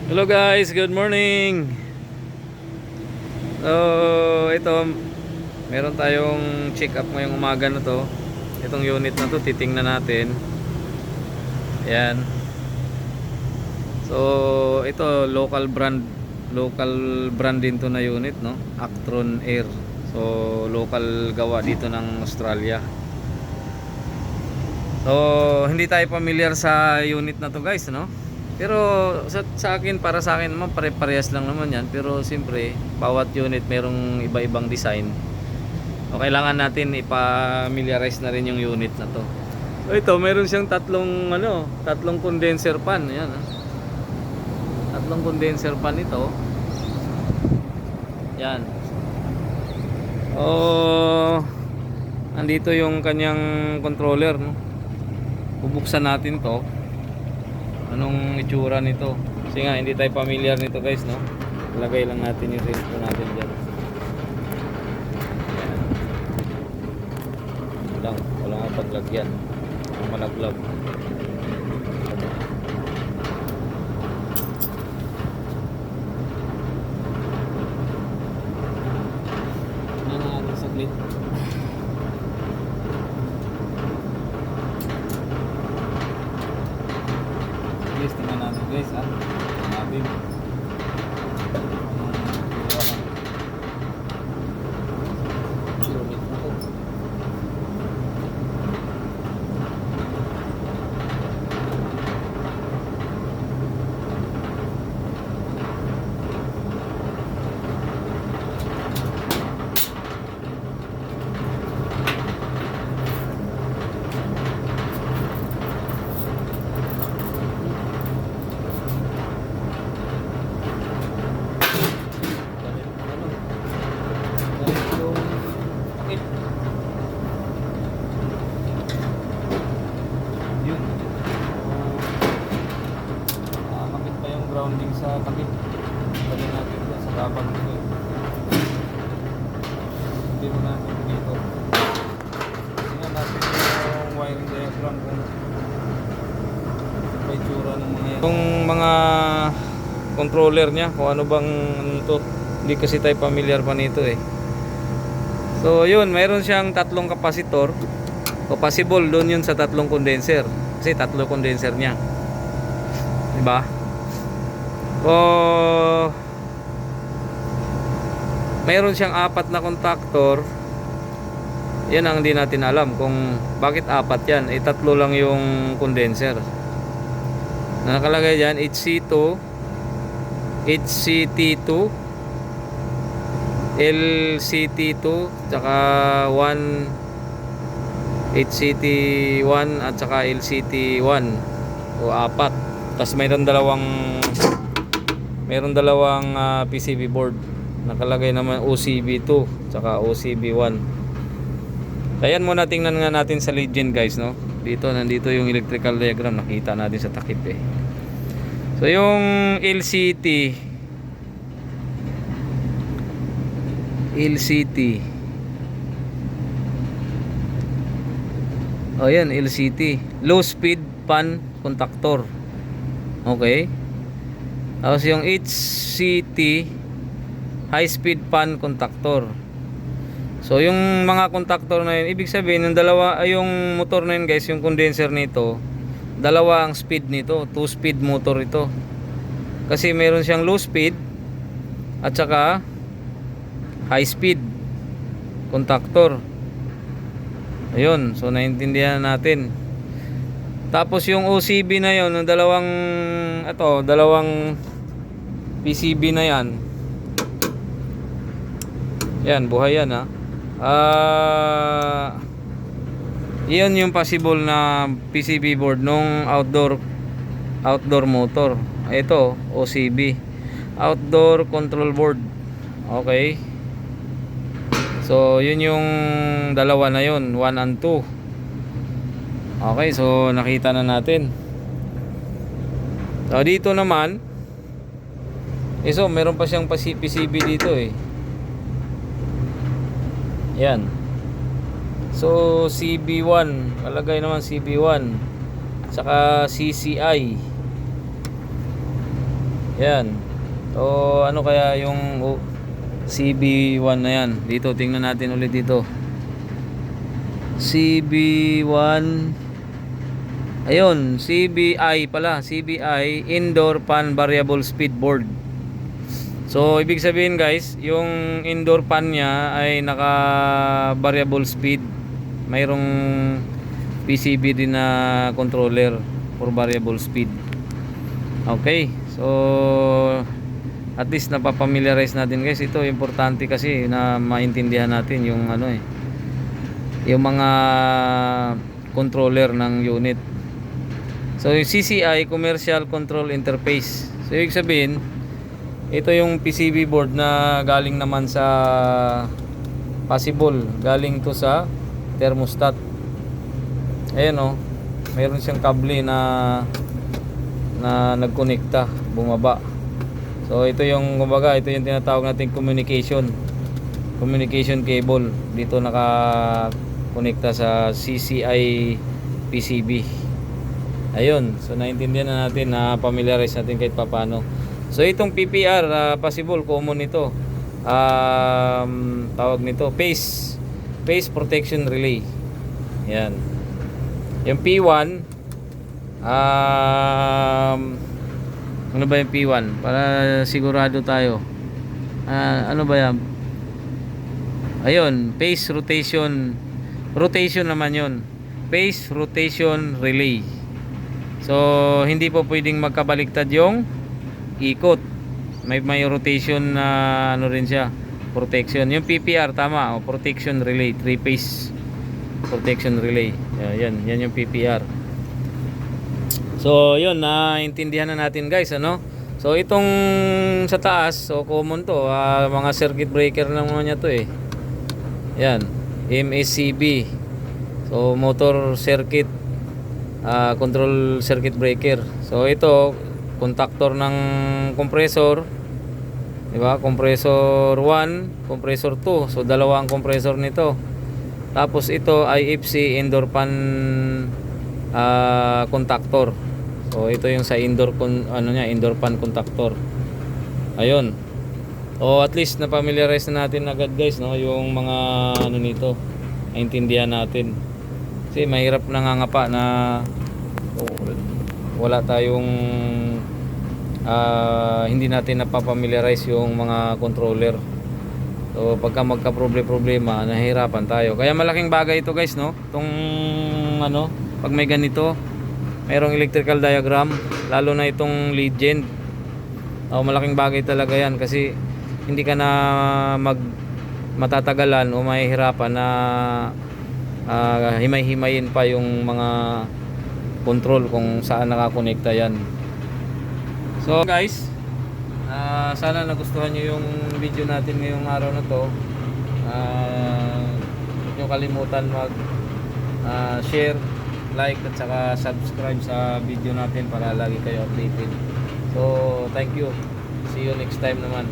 Hello guys, good morning. So, ito meron tayong check up ngayong umaga na to. Itong unit na to titingnan natin. Ayan. So, ito local brand din to na unit, no? Actron Air. So, local gawa dito ng Australia. So, hindi tayo familiar sa unit na to, guys, no? Pero sa akin, para sa akin naman pare-parehas lang naman yan. Pero siyempre bawat unit merong iba-ibang design. O kailangan natin ipa-familiarize na rin yung unit na to. So ito, meron siyang tatlong condenser fan. Ayan, ha? Tatlong condenser fan ito. Yan. Andito yung kanyang controller, no? Bubuksan natin to. Anong itsura nito? Kasi nga hindi tayo familiar nito, guys, no? Lagay lang natin yung cellphone natin dyan. Ayan. Walang paglagyan. Malaglag. Ano na natin saglit. Tingnan natin, guys, ha? Natin. Unit na to. Grounding sa takip. Lagyan natin dyan sa tabang nito. Hindi mo natin dito. Tingnan natin yung wiring diagram kung may tsura ng mga yan. Yung mga controller niya, kung ano bang to. Hindi kasi tayo familiar pa nito eh. So yun, mayroon siyang tatlong kapasitor. O possible doon yun sa tatlong condenser. Kasi tatlo condenser niya. Diba? Mayroon siyang apat na contactor. Yan ang hindi natin alam kung bakit apat yan. Tatlo lang yung condenser. Nakalagay dyan HC2, HCT2, LCT2, tsaka 1 HCT1 at tsaka LCT1. O apat. Tapos mayroon dalawang PCB board. Nakalagay naman OCB2 tsaka OCB1. Ayan muna, tingnan nga natin sa Legend, guys, no? Nandito yung electrical diagram, nakita natin sa takip eh. So yung LCT oh yan, LCT low speed fan contactor. Okay. Tapos yung HCT high speed fan contactor. So yung mga contactor na yun, ibig sabihin yung motor na yun, guys, yung condenser nito, dalawa ang speed nito, 2 speed motor ito. Kasi meron siyang low speed at saka high speed contactor. Ayun, so naintindihan natin. Tapos yung OCB na yun, yung dalawang PCB na yan. Yan, buhay yan, ha. Iyon yung possible na PCB board nung outdoor motor. Ito, OCB, outdoor control board. Okay. So, yun yung dalawa na yun, 1 and 2. Okay, so nakita na natin. So, dito naman, so meron pa siyang PCB dito eh. Yan. So CB1, kalagay naman CB1, saka CCI. Yan. So ano kaya yung CB1 na yan? Dito tingnan natin ulit dito. CB1. Ayun, CBI pala. CBI Indoor Fan Variable Speed Board. So ibig sabihin guys, yung indoor fan niya ay naka variable speed. Mayroong PCB din na controller for variable speed. Okay. So at least napapamiliarize natin guys. Ito importante kasi na maintindihan natin yung ano yung mga controller ng unit. So yung CCI, Commercial Control Interface. So ibig sabihin, ito yung PCB board na galing naman sa possible, galing to sa thermostat. Ayan o, mayroon siyang kable na nagkonekta, bumaba. So ito yung kumbaga, ito yung tinatawag nating communication cable. Dito naka-konekta sa CCI PCB. Ayun, so naintindihan na natin, na familiarize natin kahit papaano. So itong PPR, possible common ito. Tawag nito phase protection relay. Yan. Yung P1, ano ba yung P1? Para sigurado tayo. Ano ba yan? Ayun, phase rotation naman yun. Phase rotation relay. So hindi po pwedeng magkabaliktad yung ikot. May rotation na ano rin siya, protection. Yung PPR tama, protection relay, 3-phase protection relay. Yan yung PPR. So yun, naintindihan na natin guys, ano? So itong sa taas, so common to, mga circuit breaker naman niya to eh. Yan, MSCB. So motor circuit control circuit breaker. So ito contactor ng compressor, di ba? Compressor 1, compressor 2. So dalawa ang compressor nito. Tapos ito ay IFC indoor fan contactor. So ito yung sa indoor indoor fan contactor. Ayun. O at least na familiarize na natin agad guys, no, yung mga ano nito. Naintindihan natin. Kasi mahirap nangangapa na wala tayong hindi natin napapamiliarize yung mga controller. So pagka magka-problema, nahihirapan tayo. Kaya malaking bagay ito guys, no? Itong pag may ganito, mayroong electrical diagram, lalo na itong lead gen. Malaking bagay talaga yan kasi hindi ka na matatagalan o mahihirapan na himay-himayin pa yung mga control kung saan nakakonekta yan. So guys, sana nagustuhan nyo yung video natin ngayong araw na to. Huwag nyo kalimutan mag share, like at saka subscribe sa video natin para lagi kayo updated. So thank you, see you next time naman.